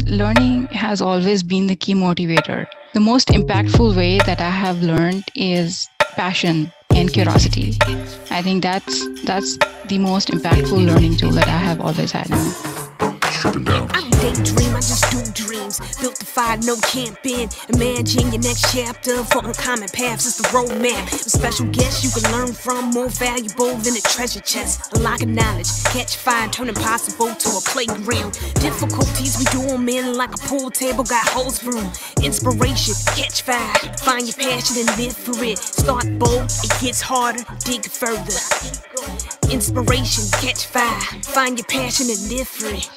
Learning has always been the key motivator. The most impactful way that I have learned is passion and curiosity. I think that's the most impactful learning tool that I have always had. I mean, Stripping down. I don't daydream, I just do dreams. Built to fire, no camping. Imagine your next chapter for uncommon paths. It's the roadmap. With special guests you can learn from, more valuable than a treasure chest. Unlocking knowledge, catch fire, turn impossible to a playground. Difficulties we do them in like a pool table, got holes for 'em. Inspiration, catch fire, find your passion and live for it. Start bold, it gets harder, dig further. Inspiration, catch fire, find your passion and live for it.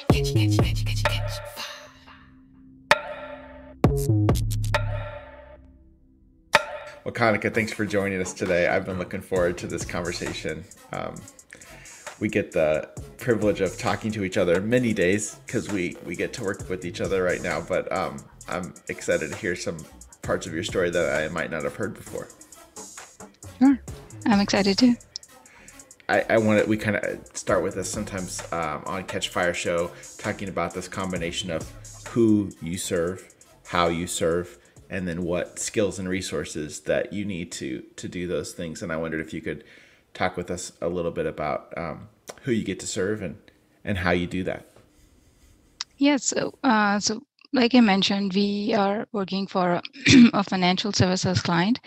Well, Kanika, thanks for joining us today. I've been looking forward to this conversation. We get the privilege of talking to each other many days because we get to work with each other right now, but I'm excited to hear some parts of your story that I might not have heard before. sure. I'm excited too. We kind of start with this sometimes on Catch Fire Show, talking about this combination of who you serve, how you serve, and then what skills and resources that you need to do those things. And I wondered if you could talk with us a little bit about who you get to serve and how you do that. Yes. So like I mentioned, we are working for a financial services client,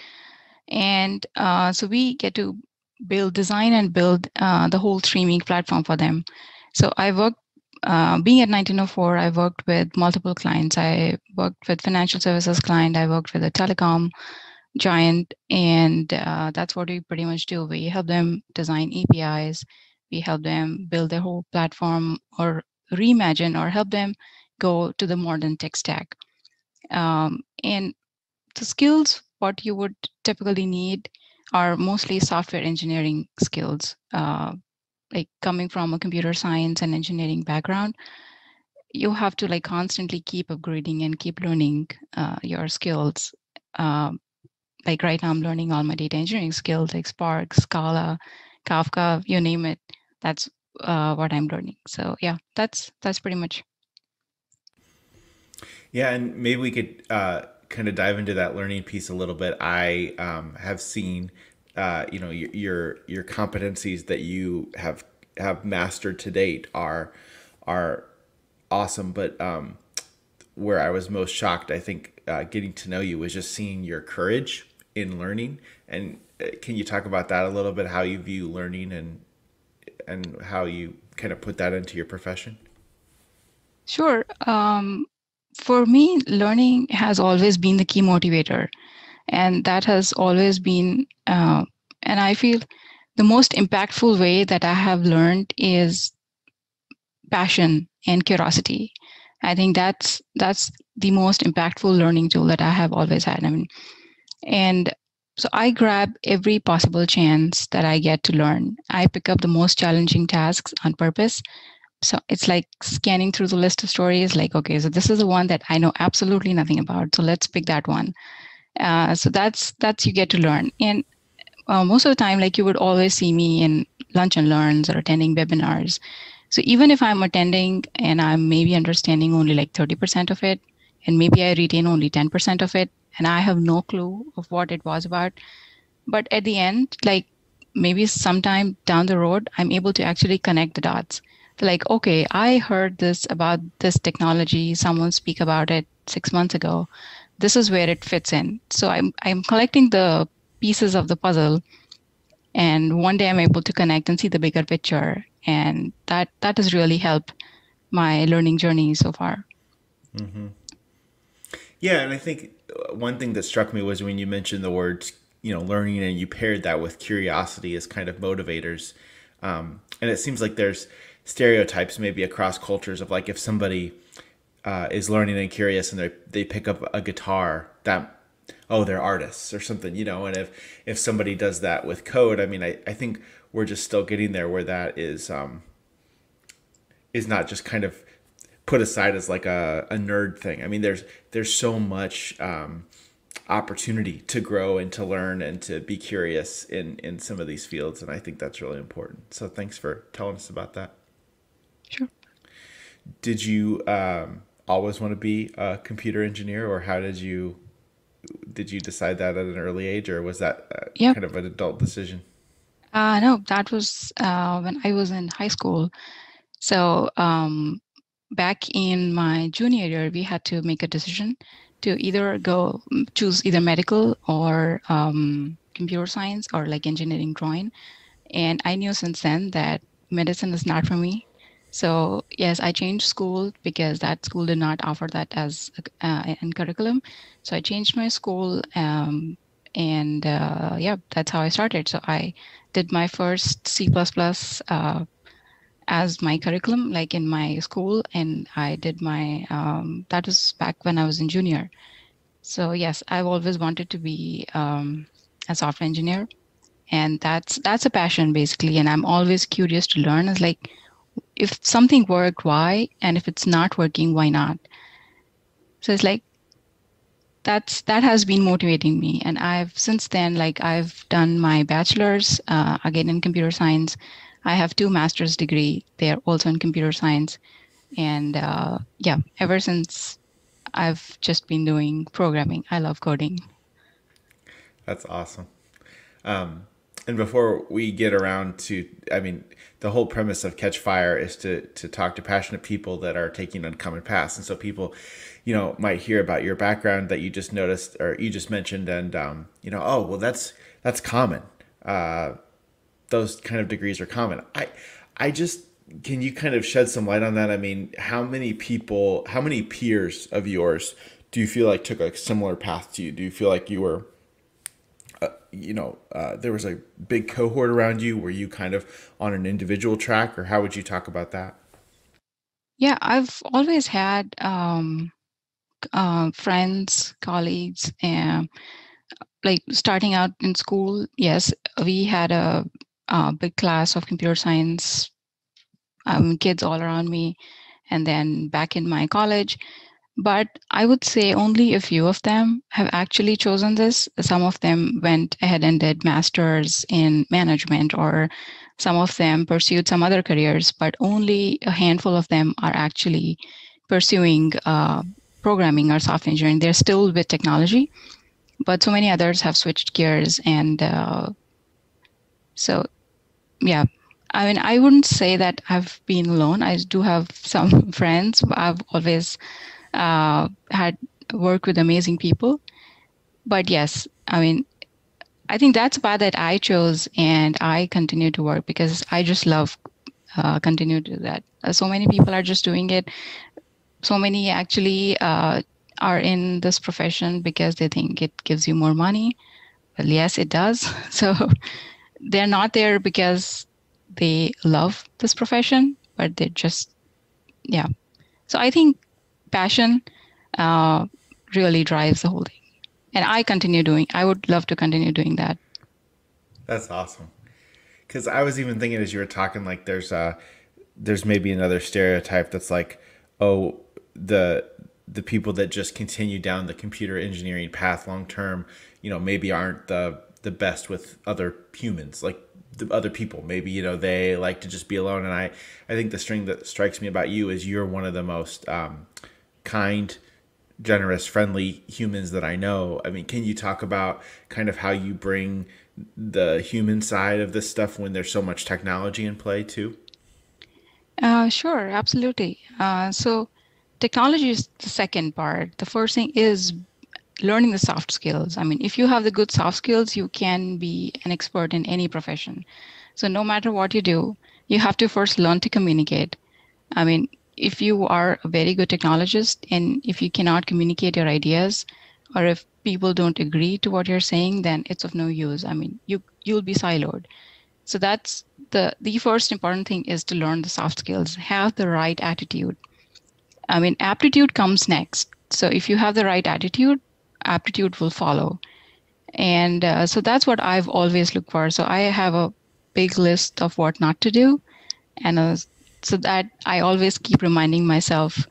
and so we get to design and build the whole streaming platform for them. So I work, being at 1904, I worked with multiple clients. I worked with financial services client. I worked with a telecom giant, and that's what we pretty much do. We help them design APIs. We help them build their whole platform or reimagine or help them go to the modern tech stack. And the skills, what you would typically need are mostly software engineering skills. Like coming from a computer science and engineering background, you have to like constantly keep upgrading and keep learning your skills. Like right now, I'm learning all my data engineering skills like Spark, Scala, Kafka, you name it. That's what I'm learning. So yeah, that's pretty much. Yeah, and maybe we could kind of dive into that learning piece a little bit. I have seen, your competencies that you have mastered to date are awesome. But where I was most shocked, I think, getting to know you was just seeing your courage in learning. And can you talk about that a little bit? How you view learning and how you kind of put that into your profession? Sure. For me, learning has always been the key motivator, and that has always been. And I feel the most impactful way that I have learned is passion and curiosity. I think that's the most impactful learning tool that I have always had. I mean, and so I grab every possible chance that I get to learn. I pick up the most challenging tasks on purpose. So it's like scanning through the list of stories, like, okay, so this is the one that I know absolutely nothing about. So let's pick that one. So that's you get to learn. And most of the time, like you would always see me in lunch and learns or attending webinars. So even if I'm attending and I'm maybe understanding only like 30% of it, and maybe I retain only 10% of it, and I have no clue of what it was about, but at the end, like maybe sometime down the road, I'm able to actually connect the dots. Like, okay, I heard this about this technology, someone speak about it 6 months ago. This is where it fits in. So I'm collecting the pieces of the puzzle, and one day I'm able to connect and see the bigger picture. And that has really helped my learning journey so far. Mm-hmm. Yeah, and I think one thing that struck me was when you mentioned the words, learning, and you paired that with curiosity as kind of motivators. And it seems like there's stereotypes maybe across cultures of like if somebody is learning and curious and they pick up a guitar, that they're artists or something, and if somebody does that with code, I mean, I think we're just still getting there where that is not just kind of put aside as like a nerd thing. I mean, there's so much opportunity to grow and to learn and to be curious in some of these fields, and I think that's really important. So thanks for telling us about that. Sure. Did you always want to be a computer engineer, or how did you decide that at an early age, or was that Yep. kind of an adult decision? No, that was when I was in high school. So back in my junior year, we had to make a decision to either choose either medical or computer science or like engineering drawing. And I knew since then that medicine is not for me. So yes, I changed school because that school did not offer that as in curriculum. So I changed my school, and yeah, that's how I started. So I did my first C++ as my curriculum, like in my school, and I did my that was back when I was in junior. So yes, I've always wanted to be a software engineer, and that's a passion basically. And I'm always curious to learn. Is like if something worked, why? And if it's not working, why not? So it's like that has been motivating me. And I've since then, like I've done my bachelor's again in computer science. I have two master's degree. They're also in computer science. And yeah, ever since I've just been doing programming. I love coding. That's awesome. And before we get around to, I mean, the whole premise of Catch Fire is to talk to passionate people that are taking uncommon paths. And so people, might hear about your background that you just noticed or you just mentioned, and oh, well, that's common. Those kind of degrees are common. I just can you kind of shed some light on that? I mean, how many peers of yours do you feel like took a similar path to you? Do you feel like you were there was a big cohort around you? Were you kind of on an individual track, or how would you talk about that? Yeah, I've always had friends, colleagues, and like starting out in school. Yes, we had a big class of computer science kids all around me, and then back in my college. But I would say only a few of them have actually chosen this. Some of them went ahead and did masters in management, or some of them pursued some other careers, but only a handful of them are actually pursuing programming or software engineering. They're still with technology, but so many others have switched gears. And so, yeah, I mean, I wouldn't say that I've been alone. I do have some friends. I've always had worked with amazing people. But yes, I mean, I think that's a path that I chose, and I continue to work because I just love continue to do that. So many people are just doing it. So many actually are in this profession because they think it gives you more money. Well, yes, it does. So they're not there because they love this profession, but they just, yeah. So I think passion uh, really drives the whole thing. And I would love to continue doing that. That's awesome. Because I was even thinking as you were talking, like there's maybe another stereotype that's like, oh, the the people that just continue down the computer engineering path long term, maybe aren't the best with other humans, like the other people. Maybe they like to just be alone. And I think the string that strikes me about you is you're one of the most kind, generous, friendly humans that I know. I mean, can you talk about kind of how you bring the human side of this stuff when there's so much technology in play too? Sure, absolutely. So technology is the second part. The first thing is learning the soft skills. I mean, if you have the good soft skills, you can be an expert in any profession. So no matter what you do, you have to first learn to communicate. I mean, if you are a very good technologist and if you cannot communicate your ideas, or if people don't agree to what you're saying, then it's of no use. I mean, you'll be siloed. So that's the first important thing is to learn the soft skills, have the right attitude. I mean, aptitude comes next. So if you have the right attitude, aptitude will follow. And so that's what I've always looked for. So I have a big list of what not to do, and so that I always keep reminding myself.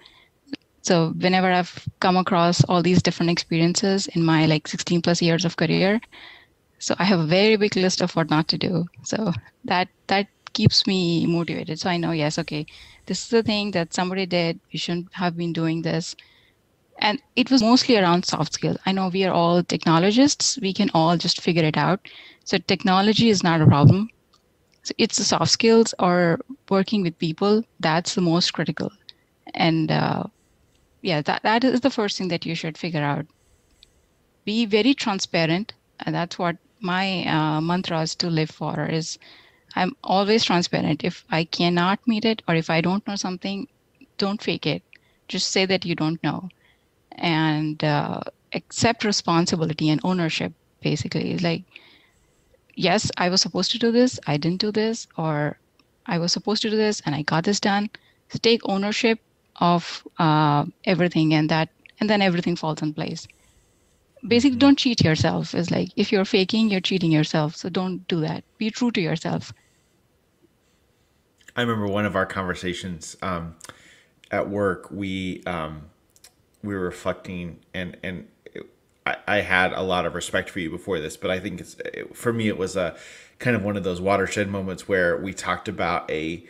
So whenever I've come across all these different experiences in my like 16 plus years of career, so I have a very big list of what not to do. So that keeps me motivated. So I know, yes, okay, this is the thing that somebody did. We shouldn't have been doing this. And it was mostly around soft skills. I know we are all technologists. We can all just figure it out. So technology is not a problem. So it's the soft skills or working with people that's the most critical. And yeah, that is the first thing that you should figure out. Be very transparent, and that's what my mantra is to live for. Is I'm always transparent. If I cannot meet it or if I don't know something, don't fake it. Just say that you don't know and accept responsibility and ownership. Basically, like yes, I was supposed to do this, I didn't do this, or I was supposed to do this and I got this done. So take ownership of everything, and then everything falls in place. Basically, Mm-hmm. don't cheat yourself. Is like if you're faking, you're cheating yourself. So don't do that. Be true to yourself. I remember one of our conversations at work. We were reflecting, and I had a lot of respect for you before this, but I think for me it was a kind of one of those watershed moments where we talked about a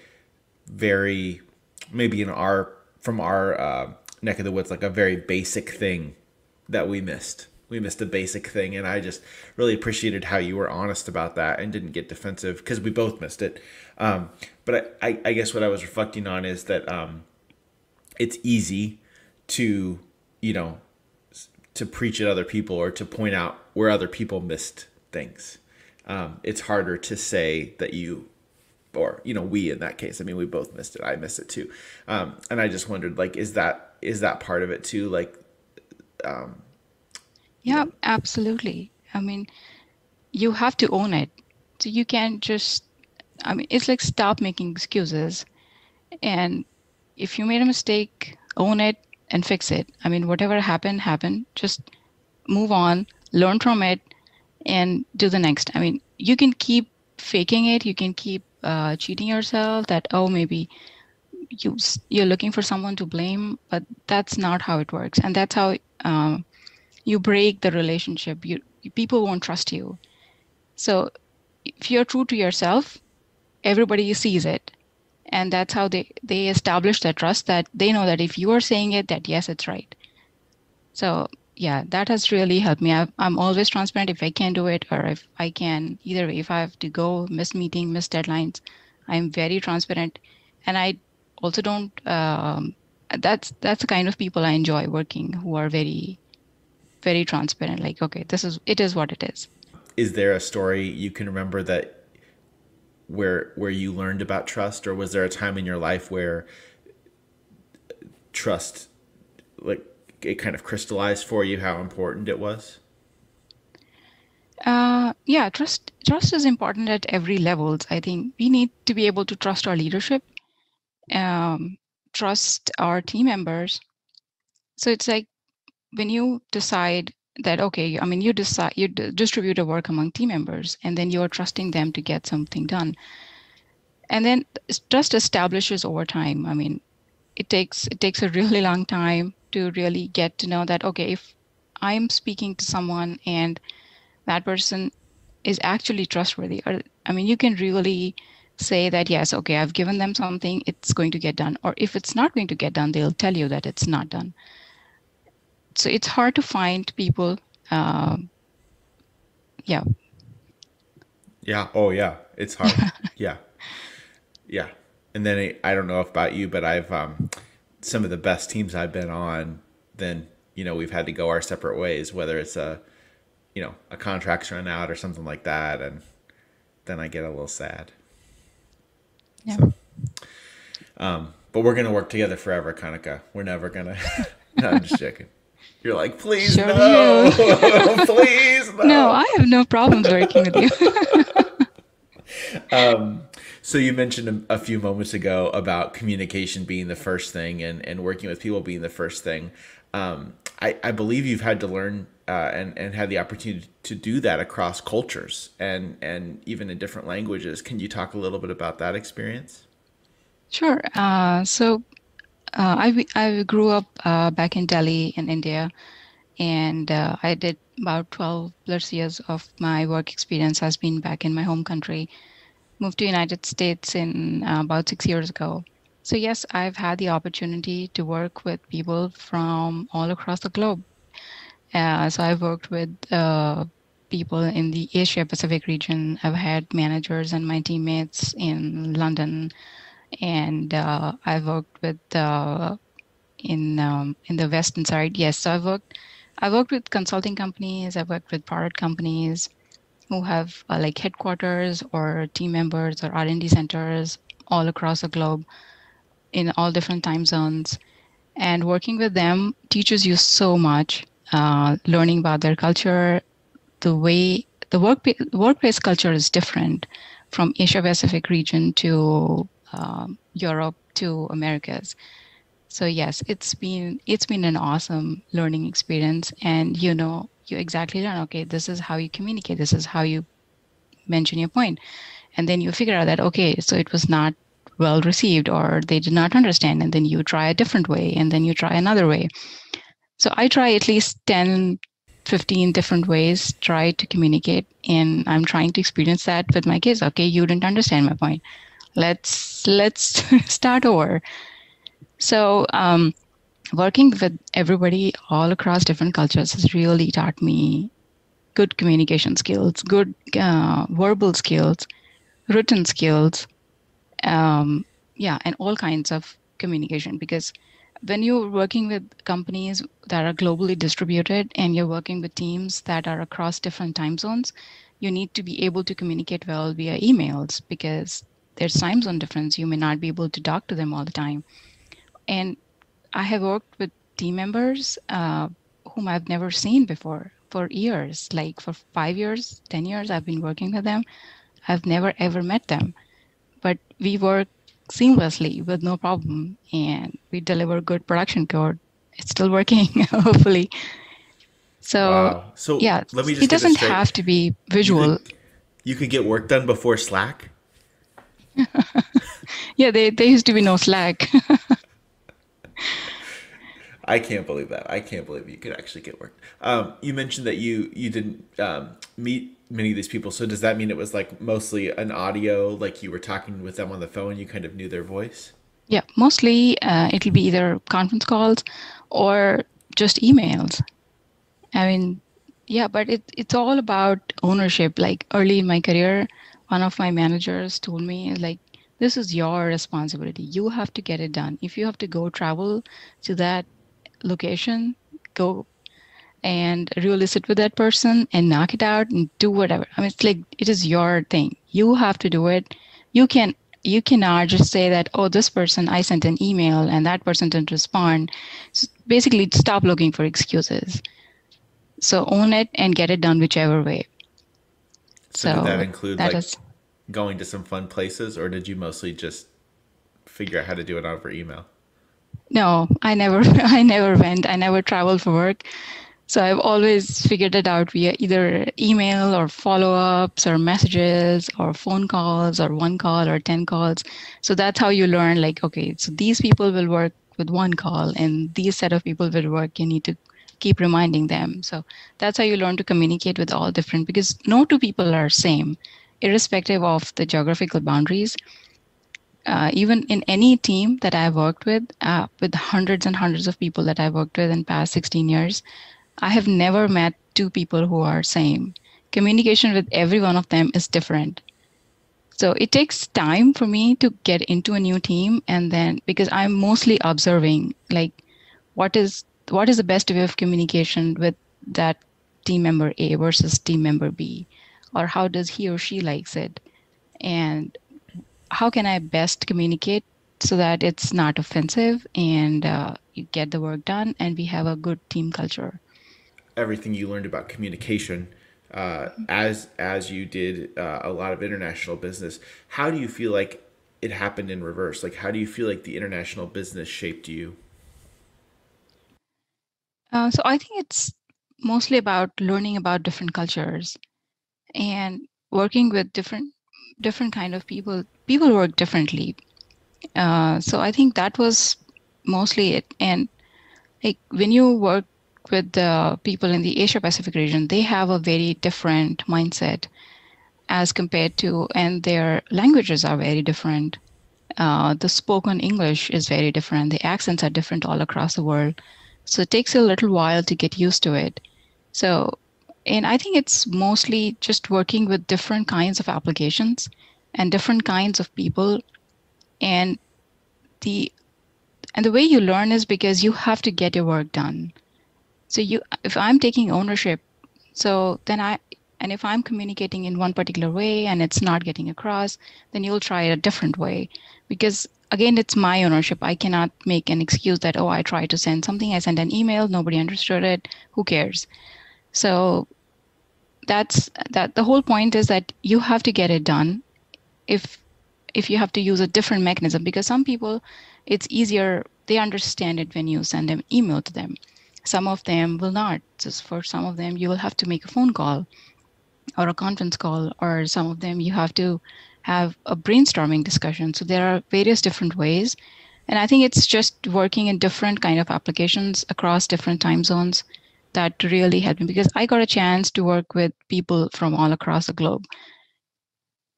very maybe in our from our neck of the woods, like a very basic thing that we missed. We missed a basic thing, and I just really appreciated how you were honest about that and didn't get defensive because we both missed it. But I guess what I was reflecting on is that it's easy to, you know, to preach at other people or to point out where other people missed things. It's harder to say that you, or we in that case. I mean, we both missed it. I missed it too, and I just wondered, like, is that part of it too? Like, you Yeah, know, absolutely. I mean, you have to own it. So you can't just, I mean, it's like stop making excuses. And if you made a mistake, own it and fix it. I mean, whatever happened, happened. Just move on, learn from it, and do the next. I mean, you can keep faking it. You can keep cheating yourself that, oh, maybe you're looking for someone to blame, but that's not how it works. And that's how you break the relationship. People won't trust you. So if you're true to yourself, everybody sees it, and that's how they establish that trust, that they know that if you are saying it, that yes, it's right. So yeah, that has really helped me. I'm always transparent. If I can't do it, or if I can, either way, if I have to go miss meeting, miss deadlines, I'm very transparent. And I also don't that's the kind of people I enjoy working, who are very very transparent, like okay, it is what it is. is there a story you can remember that where you learned about trust, or was there a time in your life where trust, like, it kind of crystallized for you how important it was? Yeah, trust is important at every levels. I think we need to be able to trust our leadership, um, trust our team members. So it's like when you decide that okay, I mean you decide distribute a work among team members, and then you're trusting them to get something done, and then trust establishes over time. I mean, it takes a really long time to really get to know that okay, if I'm speaking to someone and that person is actually trustworthy, or I mean you can really say that yes, okay, I've given them something, it's going to get done, or if it's not going to get done, they'll tell you that it's not done. So it's hard to find people. Yeah. Yeah. Oh, yeah. It's hard. Yeah. Yeah. And then I don't know about you, but I've some of the best teams I've been on. Then we've had to go our separate ways, whether it's a contract's run out or something like that, and then I get a little sad. Yeah, So, but we're gonna work together forever, Kanika. We're never gonna. No, I'm just joking. You're like, please sure no, you. please No, no. I have no problems working with you. So you mentioned a few moments ago about communication being the first thing, and working with people being the first thing. I believe you've had to learn and had the opportunity to do that across cultures and even in different languages. Can you talk a little bit about that experience? Sure. I grew up back in Delhi in India, and I did about 12 plus years of my work experience has been back in my home country. Moved to United States in about 6 years ago. So yes, I've had the opportunity to work with people from all across the globe. So I've worked with people in the Asia Pacific region. I've had managers and my teammates in London, and I've worked with in the western side. Yes, so I worked with consulting companies. I've worked with product companies who have like headquarters or team members or R&D centers all across the globe in all different time zones. And working with them teaches you so much. Learning about their culture, the way the workplace culture is different from Asia Pacific region to Europe to Americas. So yes, it's been an awesome learning experience, and you exactly learn. Okay, this is how you communicate. This is how you mention your point, and then you figure out that okay, so it was not well received or they did not understand, and then you try a different way, and then you try another way. So I try at least 10, 15 different ways try to communicate, and I'm trying to experience that with my kids. Okay, you didn't understand my point. Let's start over. So working with everybody all across different cultures has really taught me good communication skills, good verbal skills, written skills, um, yeah, and all kinds of communication. Because when you're working with companies that are globally distributed and you're working with teams that are across different time zones, you need to be able to communicate well via emails because there's time zone difference. You may not be able to talk to them all the time. And I have worked with team members whom I've never seen before for years, like for 5 years, 10 years, I've been working with them. I've never ever met them, but we work seamlessly with no problem and we deliver good production code. It's still working, hopefully. So, Wow. So yeah, let me it just get this doesn't straight. have to be You visual. could you could get work done before Slack? Yeah, there used to be no Slack. I can't believe that. I can't believe you could actually get work. You mentioned that you didn't meet many of these people. So does that mean it was like mostly an audio, like you were talking with them on the phone, you kind of knew their voice? Yeah, mostly it'll be either conference calls or just emails. I mean, yeah, but it's all about ownership. Like early in my career, one of my managers told me, like, this is your responsibility. You have to get it done. If you have to go travel to that location, go and really sit with that person and knock it out and do whatever. I mean, it's like it is your thing. You have to do it. You can you cannot just say that, oh, this person I sent an email and that person didn't respond. So basically, stop looking for excuses. So own it and get it done whichever way. So did that So include that like is going to some fun places, or did you mostly just figure out how to do it over email? no, I never I never went. I never traveled for work. So I've always figured it out via either email or follow-ups or messages or phone calls or one call or 10 calls. So that's how you learn like, okay, so these people will work with one call and these set of people will work. You need to keep reminding them. So that's how you learn to communicate with all different because no two people are same, irrespective of the geographical boundaries. Even in any team that I've worked with hundreds and hundreds of people that I've worked with in past 16 years, I have never met two people who are same. Communication with every one of them is different. So it takes time for me to get into a new team and then because I'm mostly observing like what is the best way of communication with that team member A versus team member B or how does he or she likes it and how can I best communicate so that it's not offensive and you get the work done and we have a good team culture. Everything you learned about communication, as you did a lot of international business, how do you feel like it happened in reverse? Like, how do you feel like the international business shaped you? So I think it's mostly about learning about different cultures and working with different kind of people. People work differently. So I think that was mostly it. And like when you work with the people in the Asia Pacific region, they have a very different mindset as compared to, and their languages are very different. The spoken English is very different. The accents are different all across the world. So it takes a little while to get used to it. So, and I think it's mostly just working with different kinds of applications and different kinds of people. And the and the way you learn is because you have to get your work done. So if I'm taking ownership, so then and if I'm communicating in one particular way and it's not getting across, then you'll try a different way. Because again, it's my ownership. I cannot make an excuse that, oh, I tried to send something, I sent an email, nobody understood it, who cares? So that the whole point is that you have to get it done. If you have to use a different mechanism, because some people, it's easier, they understand it when you send an email to them. Some of them will not. Just for some of them, you will have to make a phone call or a conference call, or some of them you have to have a brainstorming discussion. So there are various different ways. And I think it's just working in different kind of applications across different time zones that really helped me, because I got a chance to work with people from all across the globe.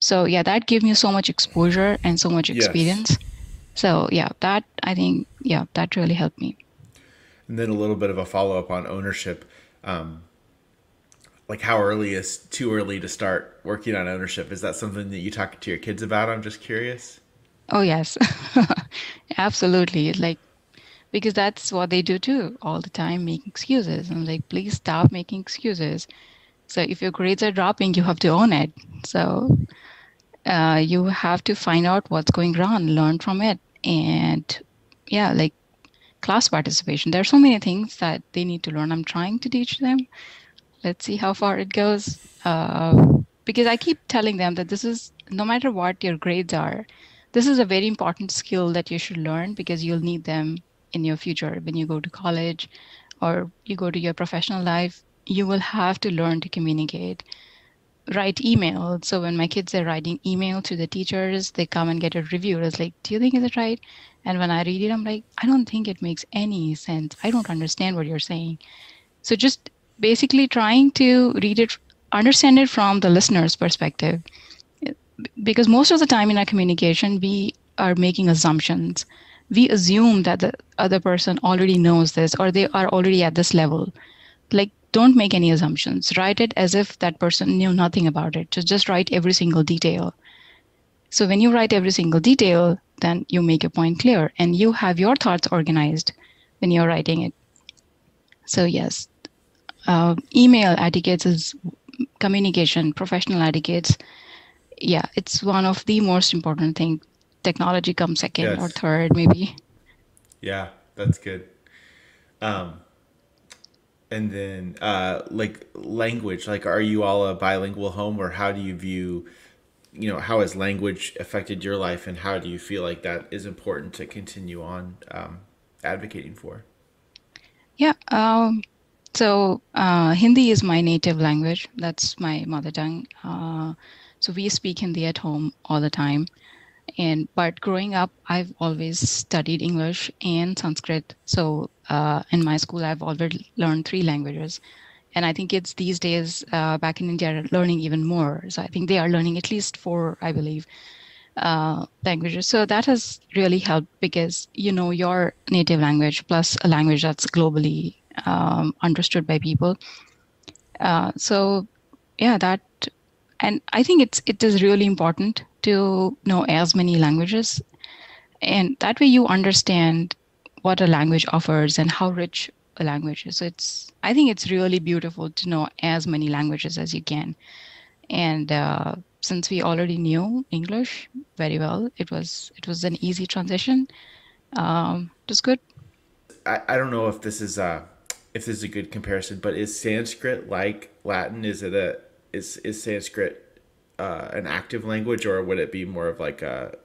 So yeah, that gave me so much exposure and so much Yes. experience. So yeah, that I think, yeah, that really helped me. And then a little bit of a follow up on ownership. Um, like how early is too early to start working on ownership? Is that something that you talk to your kids about? I'm just curious. Oh yes, absolutely. Like, because that's what they do too all the time, make excuses. I'm like, please stop making excuses. So if your grades are dropping, you have to own it. So you have to find out what's going wrong, learn from it. And yeah, like class participation, there are so many things that they need to learn. I'm trying to teach them. Let's see how far it goes. Because I keep telling them that this is, no matter what your grades are, this is a very important skill that you should learn, because you'll need them in your future when you go to college or you go to your professional life. You will have to learn to communicate, write email. So when my kids are writing email to the teachers, they come and get a review. It's like, do you think is it right? And when I read it, I'm like, I don't think it makes any sense. I don't understand what you're saying. So just basically trying to read it, understand it from the listener's perspective. Because most of the time in our communication, we are making assumptions. We assume that the other person already knows this or they are already at this level. Like, don't make any assumptions. Write it as if that person knew nothing about it. Just write every single detail. So when you write every single detail, then you make your point clear and you have your thoughts organized when you're writing it. So yes, email etiquettes is communication, professional etiquettes. Yeah, it's one of the most important thing. Technology comes second or Yes. third, maybe. Yeah, that's good. Um, and then like language, like are you all a bilingual home, or how do you view, how has language affected your life, and how do you feel like that is important to continue on advocating for? Yeah. Hindi is my native language. That's my mother tongue. So we speak Hindi at home all the time. And but growing up, I've always studied English and Sanskrit. So in my school, I've already learned three languages. And I think kids these days back in India are learning even more. So I think they are learning at least four, I believe, languages. So that has really helped, because you know your native language plus a language that's globally understood by people. So yeah, that, and I think it is really important to know as many languages, and that way you understand what a language offers and how rich a language is. So it's, I think it's really beautiful to know as many languages as you can. And since we already knew English very well, it was an easy transition. It was good. I don't know if this is a good comparison, but is Sanskrit like Latin? Is Sanskrit an active language, or would it be more of like a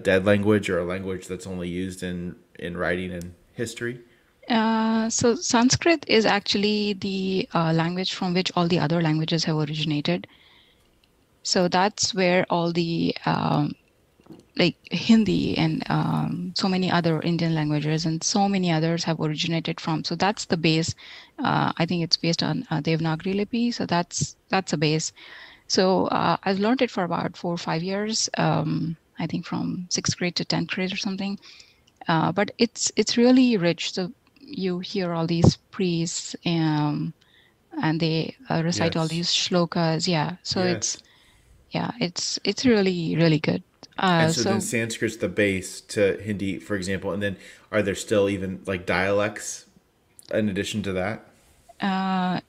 dead language, or a language that's only used in writing and history? So Sanskrit is actually the language from which all the other languages have originated. So that's where all the like Hindi and so many other Indian languages and so many others have originated from. So that's the base. I think it's based on Devanagari Lipi. So that's a base. So I've learned it for about 4 or 5 years. I think from sixth grade to 10th grade or something. But it's really rich. So you hear all these priests, and they recite all Yes. these shlokas. Yeah, so Yes. it's really really good. And so then So Sanskrit's the base to Hindi, for example. And then are there still even like dialects in addition to that? uh,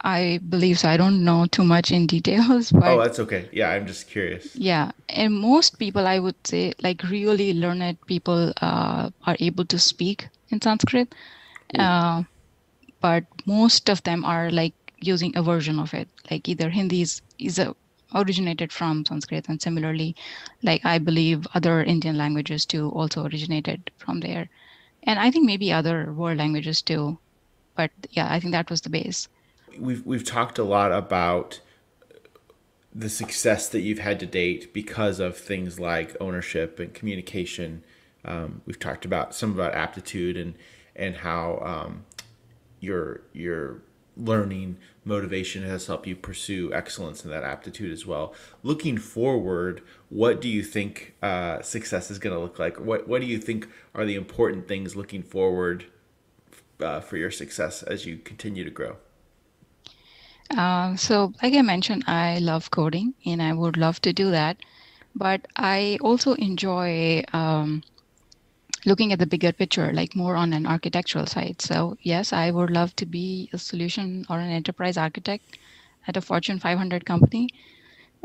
I believe so. I don't know too much in details, Oh, but that's okay. Yeah, I'm just curious. yeah, and most people, I would say, like really learned people, are able to speak in Sanskrit. Ooh, Uh, but most of them are like using a version of it. Like either Hindi is originated from Sanskrit, and similarly, like I believe other Indian languages too also originated from there, and I think maybe other world languages too. But yeah, I think that was the base. we've talked a lot about the success that you've had to date because of things like ownership and communication. We've talked about some about aptitude and how your learning motivation has helped you pursue excellence in that aptitude as well. Looking forward, what do you think success is going to look like? What do you think are the important things looking forward for your success as you continue to grow? So, like I mentioned, I love coding and I would love to do that. But I also enjoy looking at the bigger picture, like more on an architectural side. So, yes, I would love to be a solution or an enterprise architect at a Fortune 500 company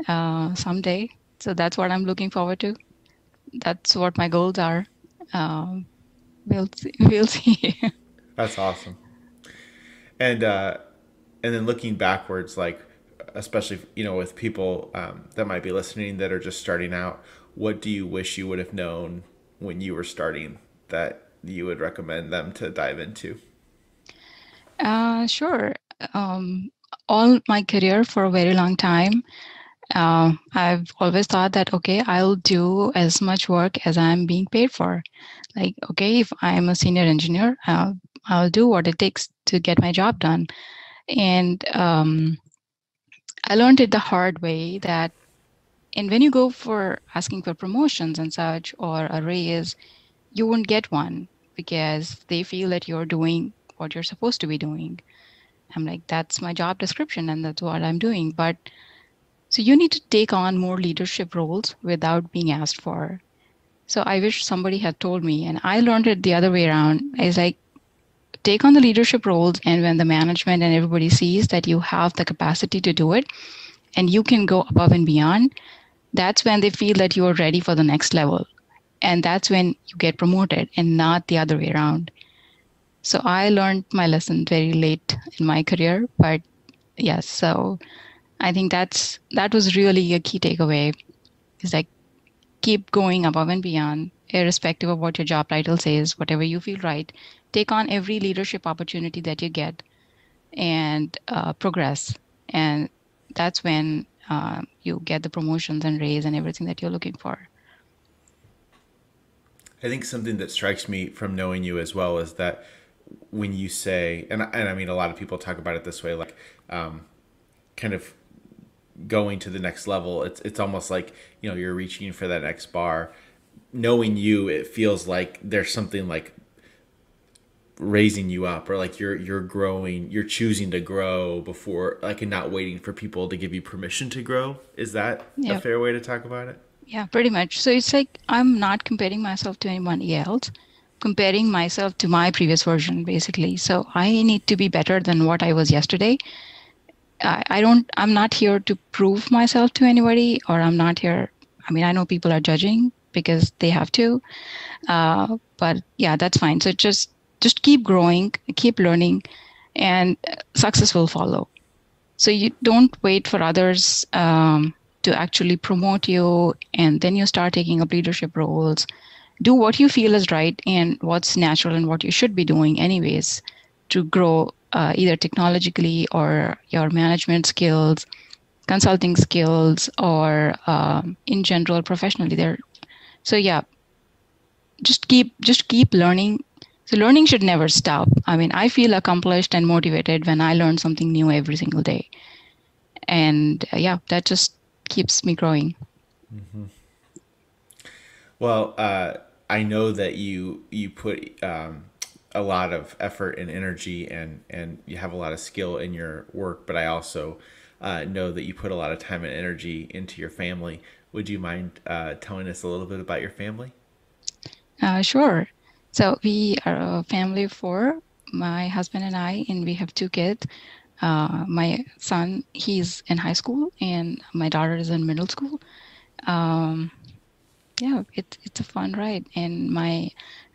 someday. So, that's what I'm looking forward to. That's what my goals are. Um, we'll see. We'll see. That's awesome. And and then looking backwards, like especially with people that might be listening that are just starting out, what do you wish you would have known when you were starting that you would recommend them to dive into? Sure. Um, all my career for a very long time, I've always thought that, okay, I'll do as much work as I'm being paid for. Like, okay, if I'm a senior engineer, I'll do what it takes to get my job done. And I learned it the hard way that, and when you go for asking for promotions and such or a raise, you won't get one because they feel that you're doing what you're supposed to be doing. I'm like, that's my job description and that's what I'm doing. But so you need to take on more leadership roles without being asked for. So I wish somebody had told me, and I learned it the other way around. It's like, take on the leadership roles, and when the management and everybody sees that you have the capacity to do it and you can go above and beyond, that's when they feel that you are ready for the next level. And that's when you get promoted and not the other way around. So I learned my lesson very late in my career, but yes, so I think that was really a key takeaway. Is like keep going above and beyond, irrespective of what your job title says, whatever you feel right. Take on every leadership opportunity that you get and progress. And that's when you get the promotions and raise and everything that you're looking for. I think something that strikes me from knowing you as well is that when you say, and I mean, a lot of people talk about it this way, like kind of going to the next level. It's almost like you're reaching for that next bar. Knowing you, it feels like there's something like raising you up, or like you're growing, you're choosing to grow before, like, and not waiting for people to give you permission to grow. Is that a Yeah. fair way to talk about it? Yeah, pretty much. So it's like I'm not comparing myself to anyone else, comparing myself to my previous version, basically. So I need to be better than what I was yesterday. I'm not here to prove myself to anybody, or I'm not here. I mean, I know people are judging because they have to, but yeah, that's fine. So just keep growing, keep learning, and success will follow. So you don't wait for others to actually promote you, and then you start taking up leadership roles. Do what you feel is right and what's natural and what you should be doing anyways to grow either technologically or your management skills, consulting skills, or in general professionally there. So yeah, just keep learning. So learning should never stop. I mean, I feel accomplished and motivated when I learn something new every single day. And yeah, that just keeps me growing. Well, I know that you put a lot of effort and energy, and you have a lot of skill in your work. But I also know that you put a lot of time and energy into your family. Would you mind telling us a little bit about your family? Sure. So we are a family of four, my husband and I, and we have two kids. My son, he's in high school, and my daughter is in middle school. Um, yeah, it's a fun ride. And my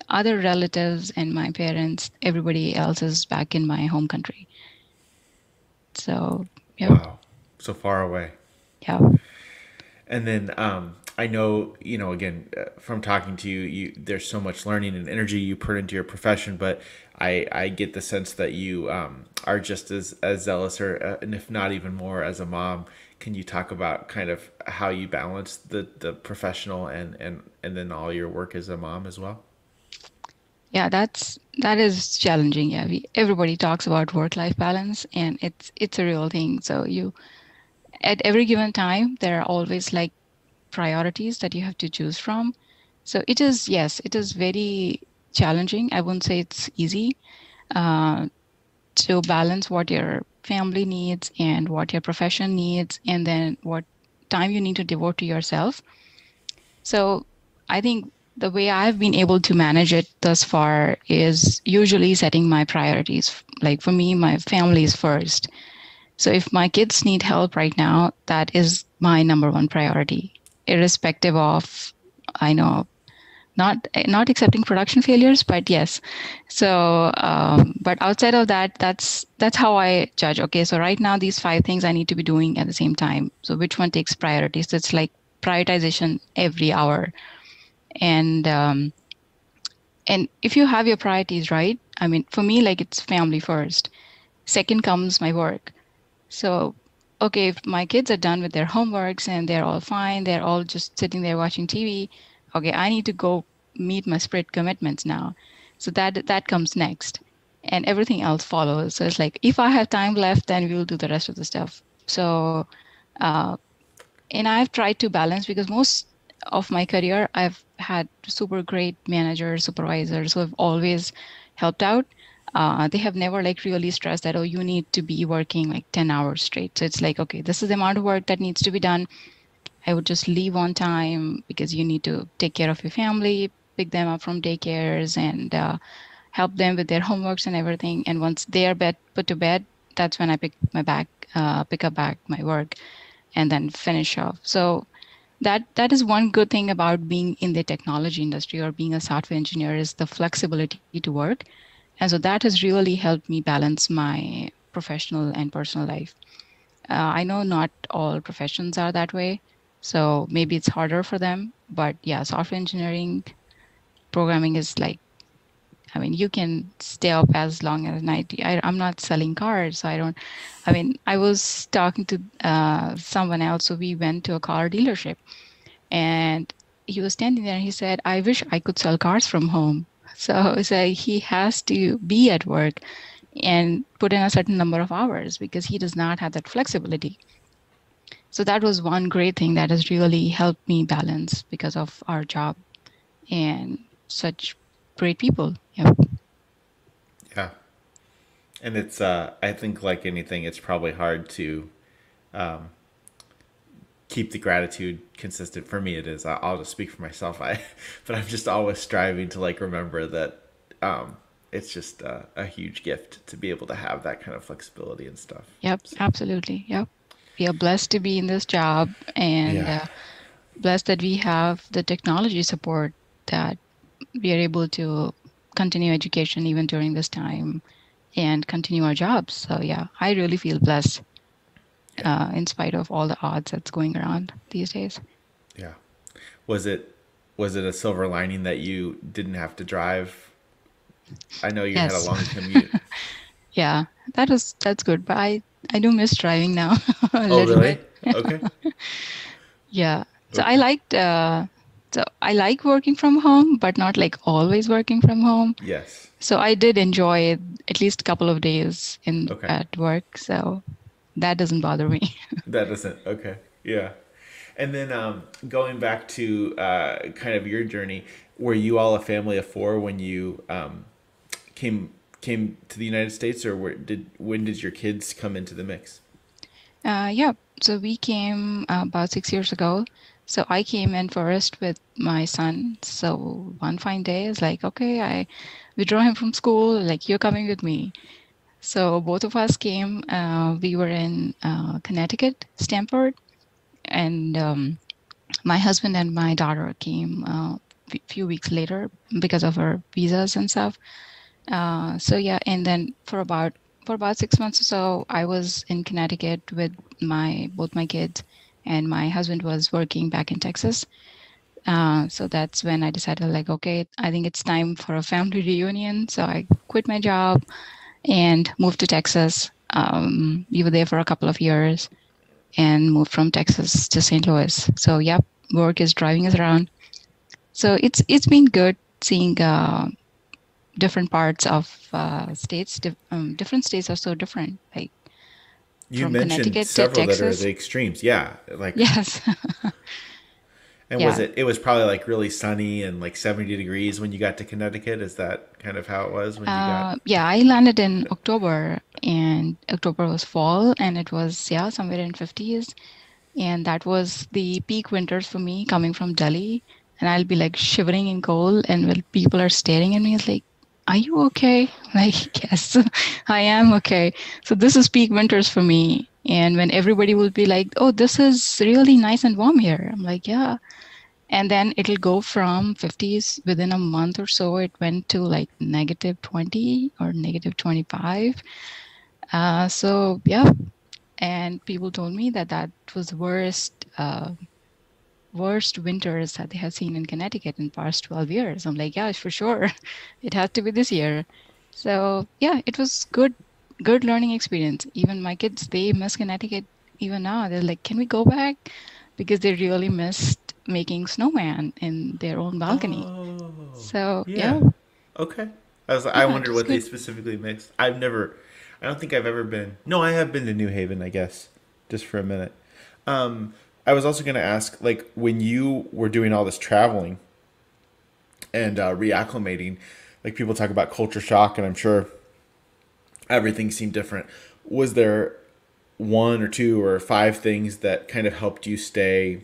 other relatives and my parents, everybody else is back in my home country. So, yep, Wow, so far away. yeah, And then I know, again, from talking to you, there's so much learning and energy you put into your profession, but I get the sense that you are just as zealous, or and if not even more, as a mom. Can you talk about kind of how you balance the professional and then all your work as a mom as well? yeah. That is challenging. Yeah, everybody talks about work-life balance, and it's a real thing. So you at every given time there are always like priorities that you have to choose from. So it is, yes, it is very challenging. I wouldn't say it's easy uh, to balance what your family needs and what your profession needs, and then what time you need to devote to yourself. So I think the way I've been able to manage it thus far is usually setting my priorities. Like for me, my family is first. So if my kids need help right now, that is my number one priority, irrespective of, I know, not accepting production failures, but yes. So, but outside of that, that's how I judge. Okay, so right now these five things I need to be doing at the same time. So which one takes priority? So it's like prioritization every hour, and if you have your priorities right, I mean, for me, like it's family first. Second comes my work. So, okay, if my kids are done with their homeworks and they're all fine, they're all just sitting there watching TV. Okay, I need to go meet my spirit commitments now. So that comes next, and everything else follows. So it's like if I have time left, then we'll do the rest of the stuff. So, uh, and I've tried to balance because most of my career I've had super great managers, supervisors who have always helped out. They have never like really stressed that, oh, you need to be working like 10 hours straight. So it's like, okay, this is the amount of work that needs to be done. I would just leave on time because you need to take care of your family, pick them up from daycares, and help them with their homeworks and everything. And once they are put to bed, that's when I pick up back my work and then finish off. So that is one good thing about being in the technology industry or being a software engineer is the flexibility to work. And so that has really helped me balance my professional and personal life. I know not all professions are that way, so maybe it's harder for them. But yeah, software engineering programming is like, I mean, you can stay up as long as night. I'm not selling cars, so I don't. I mean, I was talking to someone else, so we went to a car dealership, and he was standing there and he said, I wish I could sell cars from home. So he has to be at work and put in a certain number of hours because he does not have that flexibility. So that was one great thing that has really helped me balance because of our job and such great people. Yeah. Yeah, and it's I think like anything, it's probably hard to keep the gratitude consistent. For me, it is. I'll just speak for myself. But I'm just always striving to like remember that it's just a huge gift to be able to have that kind of flexibility and stuff. Yep, So absolutely. Yep. We are blessed to be in this job, and yeah, blessed that we have the technology support that we are able to continue education even during this time and continue our jobs. So yeah, I really feel blessed yeah, in spite of all the odds that's going around these days. yeah. Was it was it a silver lining that you didn't have to drive? I know you had a Yes. long commute. Yeah, that's good. But I do miss driving now a Oh, little really? bit. Okay. Yeah. So Okay. I like working from home, but not like always working from home. Yes. So I did enjoy it at least a couple of days in Okay. at work. So that doesn't bother me. That doesn't. Okay. Yeah. And then going back to kind of your journey, were you all a family of four when you came came to the United States, or when did your kids come into the mix? Yeah, so we came about 6 years ago. So I came in first with my son. So one fine day is like, okay, I withdraw him from school. Like, you're coming with me. So both of us came. We were in Connecticut, Stamford, and my husband and my daughter came a few weeks later because of our visas and stuff. So yeah, and then for about 6 months or so, I was in Connecticut with my both my kids, and my husband was working back in Texas. So that's when I decided, like, okay, I think it's time for a family reunion. So I quit my job and moved to Texas. We were there for a couple of years and moved from Texas to St. Louis. So yep, work is driving us around. So it's been good seeing different parts of states. Different states are so different, like You from mentioned Connecticut to several that are Texas. the extremes. Yeah, like, Yes. and was Yeah. it? It was probably like really sunny and like 70 degrees when you got to Connecticut. Is that kind of how it was when you got? Yeah, I landed in October, and October was fall, and it was, yeah, somewhere in 50s. And that was the peak winters for me coming from Delhi. And I'll be like shivering in cold, and when people are staring at me, it's like, are you okay? Like, yes, I am okay. So this is peak winters for me. And when everybody will be like, oh, this is really nice and warm here, I'm like, yeah. And then it'll go from 50s within a month or so. It went to like negative 20 or negative 25. So yeah, and people told me that that was the worst winters that they have seen in Connecticut in past 12 years. I'm like, yeah, for sure. It has to be this year. So yeah, it was good learning experience. Even my kids, they miss Connecticut even now. They're like, can we go back? Because they really missed making snowman in their own balcony. Oh, So yeah, yeah. Okay. I yeah, it wondered was what they good. specifically mixed. I don't think I've ever been. No, I have been to New Haven, I guess, just for a minute. I was also going to ask, like, when you were doing all this traveling and reacclimating, like people talk about culture shock, and I'm sure everything seemed different. Was there one or two or five things that kind of helped you stay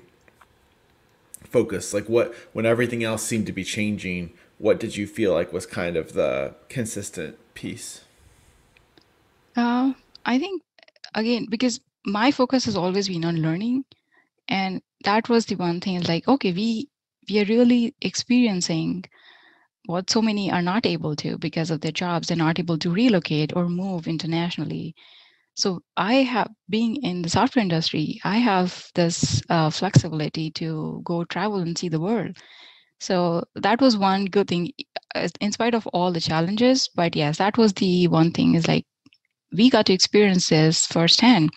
focused? Like, when everything else seemed to be changing, what did you feel like was kind of the consistent piece? Uh, I think again, because my focus has always been on learning, and that was the one thing, like, okay, we are really experiencing what so many are not able to because of their jobs. They're not able to relocate or move internationally. So I have, being in the software industry, I have this flexibility to go travel and see the world. So that was one good thing, in spite of all the challenges. But yes, that was the one thing, is like we got to experience this firsthand.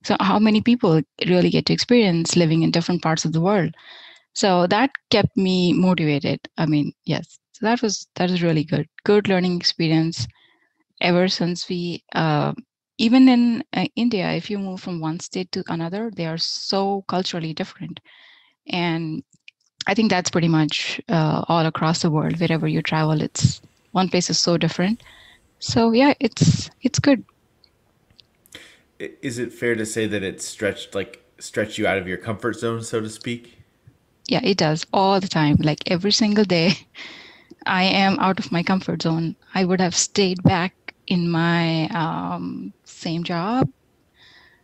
So how many people really get to experience living in different parts of the world? So that kept me motivated. I mean, yes. So that was really good. Good learning experience ever since we even in India, if you move from one state to another, they are so culturally different. And I think that's pretty much all across the world. Wherever you travel, it's one place is so different. So yeah, it's good. Is it fair to say that it stretched you out of your comfort zone, so to speak? Yeah, it does all the time. Like every single day, I am out of my comfort zone. I would have stayed back in my same job.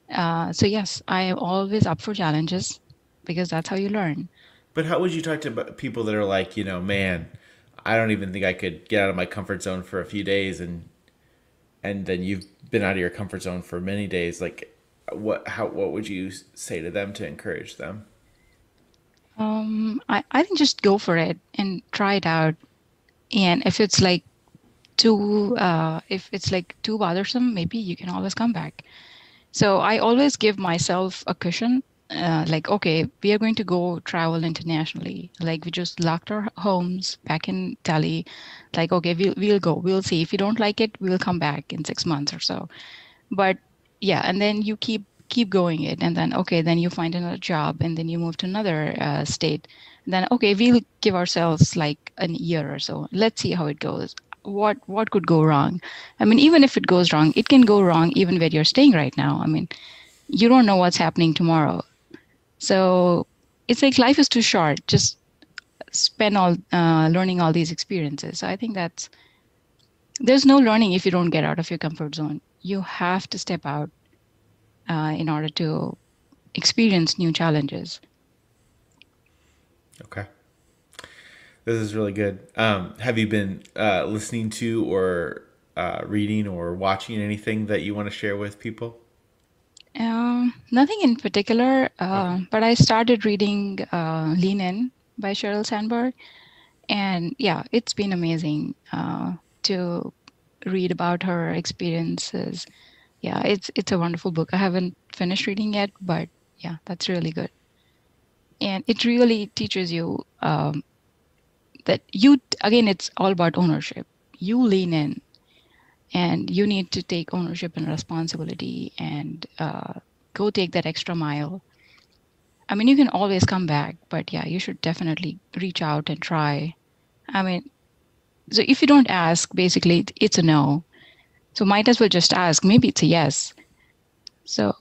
So yes, I am always up for challenges because that's how you learn. But how would you talk to people that are like, man, I don't even think I could get out of my comfort zone for a few days, and then you've been out of your comfort zone for many days. Like, what would you say to them to encourage them? I think just go for it and try it out. And if it's like too bothersome, maybe you can always come back. So I always give myself a cushion. Like, okay, we are going to go travel internationally. Like, we just locked our homes back in Delhi. Like, okay, we'll go. We'll see. If you don't like it, we'll come back in 6 months or so. But yeah, and then you keep keep going it, and then okay, then you find another job, and then you move to another state. Then okay, we'll give ourselves like an year or so. Let's see how it goes. What could go wrong? I mean, even if it goes wrong, it can go wrong even where you're staying right now. I mean, you don't know what's happening tomorrow. So it's like life is too short. Just spend all learning all these experiences. So I think that's there's no learning if you don't get out of your comfort zone. You have to step out in order to experience new challenges. Okay. This is really good. Have you been listening to or reading or watching anything that you want to share with people? Nothing in particular, Okay. but I started reading Lean In by Sheryl Sandberg. And yeah, it's been amazing to read about her experiences. Yeah, it's a wonderful book. I haven't finished reading yet, but yeah, that's really good. And it really teaches you that you, again, it's all about ownership. You lean in and you need to take ownership and responsibility and go take that extra mile. I mean, you can always come back, but yeah, you should definitely reach out and try. I mean, so if you don't ask, basically it's a no. So might as well just ask. Maybe it's a yes. So